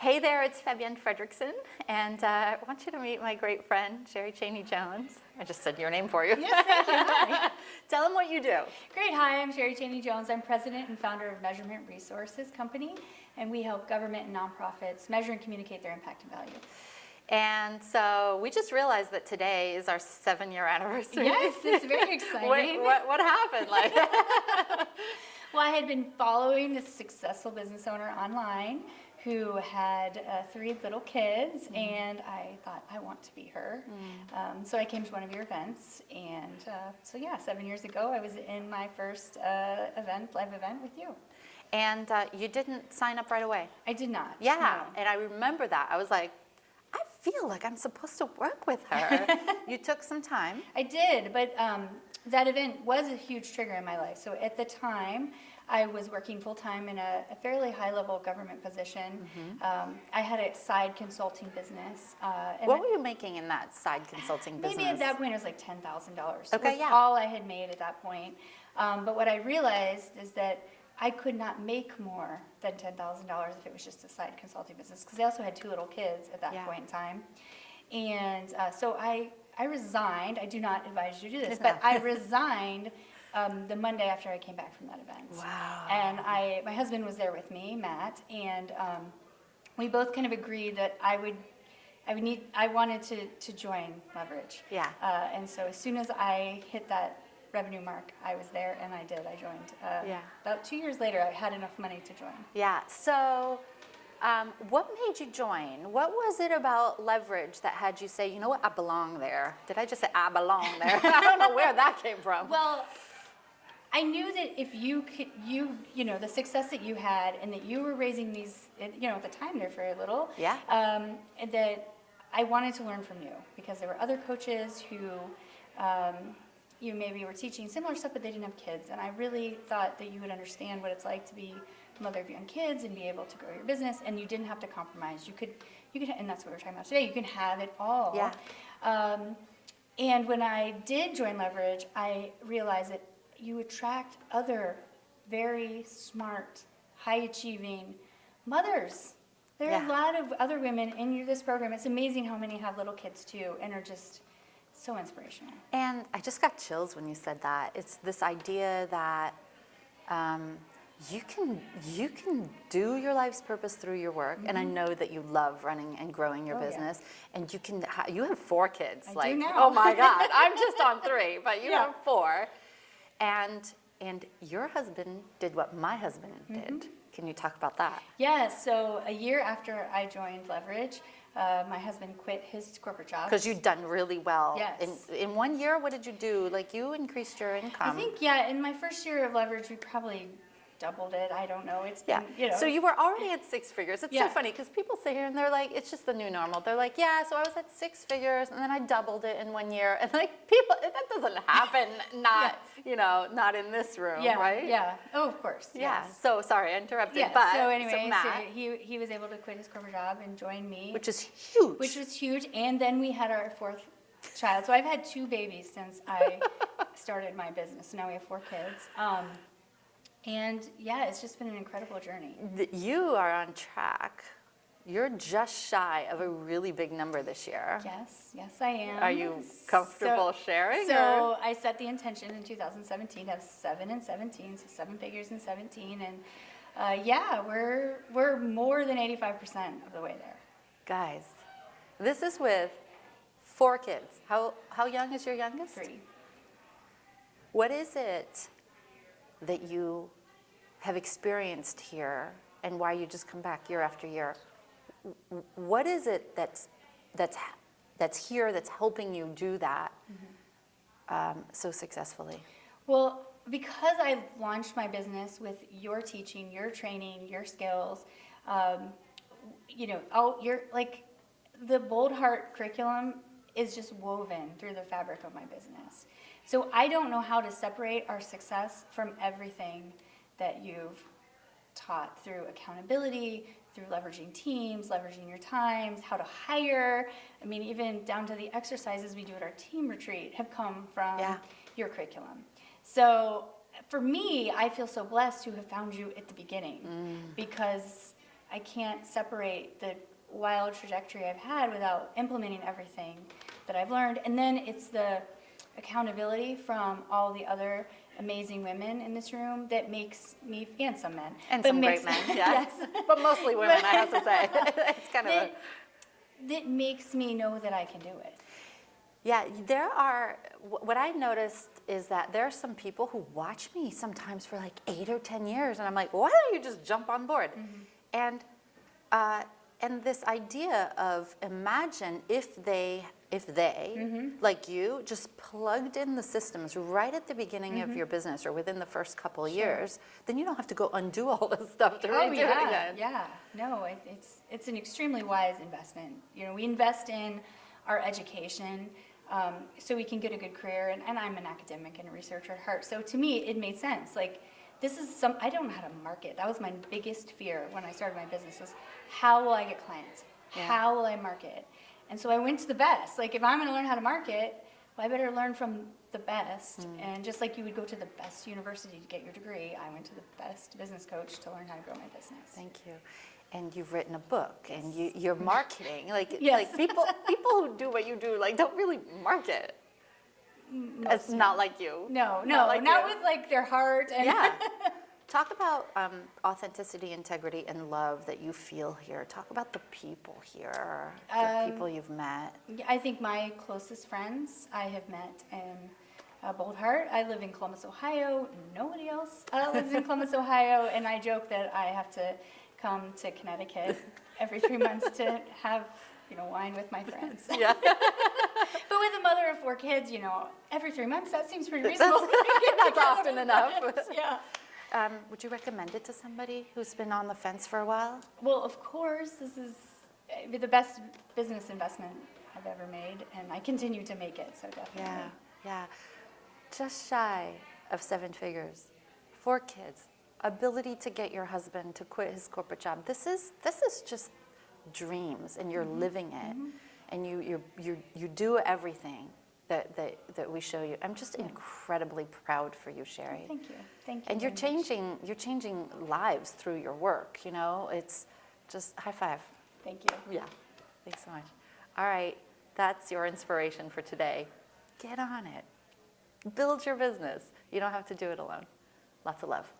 Hey there, it's Fabienne Fredrickson, and I want you to meet my great friend, Sheri Chaney Jones. I just said your name for you. Yes, thank you. Hi. Tell them what you do. Great. Hi, I'm Sheri Chaney Jones. I'm president and founder of Measurement Resources Company, and we help government and nonprofits measure and communicate their impact and value. And so we just realized that today is our 7-year anniversary. Yes, it's very exciting. What happened? Well, I had been following this successful business owner online who had 3 little kids, and I thought, I want to be her. So I came to one of your events, and so yeah, 7 years ago, I was in my first live event with you. And you didn't sign up right away? I did not. Yeah, no. And I remember that. I was like, I feel like I'm supposed to work with her. You took some time. I did, but that event was a huge trigger in my life. So at the time, I was working full-time in a fairly high-level government position. I had a side consulting business. What were you making in that side consulting business? Maybe at that point it was like $10,000. Okay, yeah. All I had made at that point. But what I realized is that I could not make more than $10,000 if it was just a side consulting business, because I also had 2 little kids at that point in time. And so I resigned. I do not advise you to do this, but I resigned the Monday after I came back from that event. Wow. And my husband was there with me, Matt, and we both kind of agreed that I wanted to join Leverage. Yeah. And so as soon as I hit that revenue mark, I was there, and I did. I joined. About 2 years later, I had enough money to join. Yeah. So what made you join? What was it about Leverage that had you say, you know what, I belong there? Did I just say I belong there? I don't know where that came from. Well, I knew that if you could, you know, the success that you had, and that you were raising these, you know, at the time they're very little. Yeah. And that I wanted to learn from you, because there were other coaches who, you maybe were teaching similar stuff, but they didn't have kids. And I really thought that you would understand what it's like to be a mother of young kids and be able to grow your business, and you didn't have to compromise. You could, and that's what we're talking about today. You can have it all. Yeah. And when I did join Leverage, I realized that you attract other very smart, high-achieving mothers. There are a lot of other women in this program. It's amazing how many have little kids too, and are just so inspirational. And I just got chills when you said that. It's this idea that you can do your life's purpose through your work, and I know that you love running and growing your business, and you have 4 kids. I do now. Oh my God, I'm just on 3, but you have 4. And your husband did what my husband did. Can you talk about that? Yeah, so a year after I joined Leverage, my husband quit his corporate job. Because you'd done really well. Yes. In 1 year, what did you do? Like, you increased your income. I think, yeah, in my first year of Leverage, we probably doubled it. I don't know. It's been, you know. So you were already at 6 figures. It's so funny, because people sit here and they're like, it's just the new normal. They're like, yeah, so I was at 6 figures, and then I doubled it in 1 year. And like, people, that doesn't happen, you know, not in this room, right? Yeah. Oh, of course. Yeah. Yes. So sorry, I interrupted. Yeah. But so anyway, Matt, he was able to quit his corporate job and join me, which is huge. Which was huge. And then we had our 4th child. So I've had 2 babies since I started my business. Now we have 4 kids. And yeah, it's just been an incredible journey. You are on track. You're just shy of a really big number this year. Yes, I am. Are you comfortable sharing? So I set the intention in 2017 to have 7 and 17, so 7 figures in 17, and yeah, we're more than 85% of the way there. Guys, this is with 4 kids. How young is your youngest? 3. What is it that you have experienced here, and why you just come back year after year? What is it that's here that's helping you do that so successfly? Well, because I launched my business with your teaching, your training, your skills, you know, the Boldheart curriculum is just woven through the fabric of my business. So I don't know how to separate our success from everything that you've taught through accountability, through leveraging teams, leveraging your times, how to hire. I mean, even down to the exercises we do at our team retreat have come from your curriculum. So for me, I feel so blessed to have found you at the beginning because I can't separate the wild trajectory I've had without implementing everything that I've learned. And then it's the accountability from all the other amazing women in this room that makes me, and some men. And but some makes, great men, yeah. Yes. But mostly women, I have to say. It's kind of that makes me know that I can do it. Yeah, there are, what I noticed is that there are some people who watch me sometimes for like 8 or 10 years, and I'm like, why don't you just jump on board? And this idea of imagine if they, like you, just plugged in the systems right at the beginning of your business or within the first couple of years, then you don't have to go undo all this stuff to redo it again. Yeah, no, it's an extremely wise investment. You know, we invest in our education so we can get a good career, and I'm an academic and a researcher at heart, so to me it made sense. Like, this is I don't know how to market. That was my biggest fear when I started my business, was how will I get clients? Yeah. How will I market? And so I went to the best. Like, if I'm going to learn how to market, well, I better learn from the best. And just like you would go to the best university to get your degree, I went to the best business coach to learn how to grow my business. Thank you. And you've written a book, and you're marketing. Like, Yes. like people who do what you do, like, don't really market. It's not like you. No, like not you. with like their heart. And Yeah. Talk about authenticity, integrity, and love that you feel here. Talk about the people here, the people you've met. I think my closest friends I have met in Boldheart. I live in Columbus, Ohio. Nobody else lives in Columbus, Ohio, and I joke that I have to come to Connecticut every 3 months to have, wine with my friends. Yeah. But with a mother of 4 kids, every 3 months, that seems pretty reasonable. That's often enough. Yeah. Would you recommend it to somebody who's been on the fence for a while? Well, of course, this is the best business investment I've ever made, and I continue to make it, so definitely. Yeah. Just shy of 7 figures, 4 kids, ability to get your husband to quit his corporate job. This is just dreams, and you're living it, and you do everything that we show you. I'm just incredibly proud for you, Sheri. Thank you. And you're changing lives through your work. It's just high five. Thank you. Yeah, thanks so much. All right, that's your inspiration for today. Get on it. Build your business. You don't have to do it alone. Lots of love.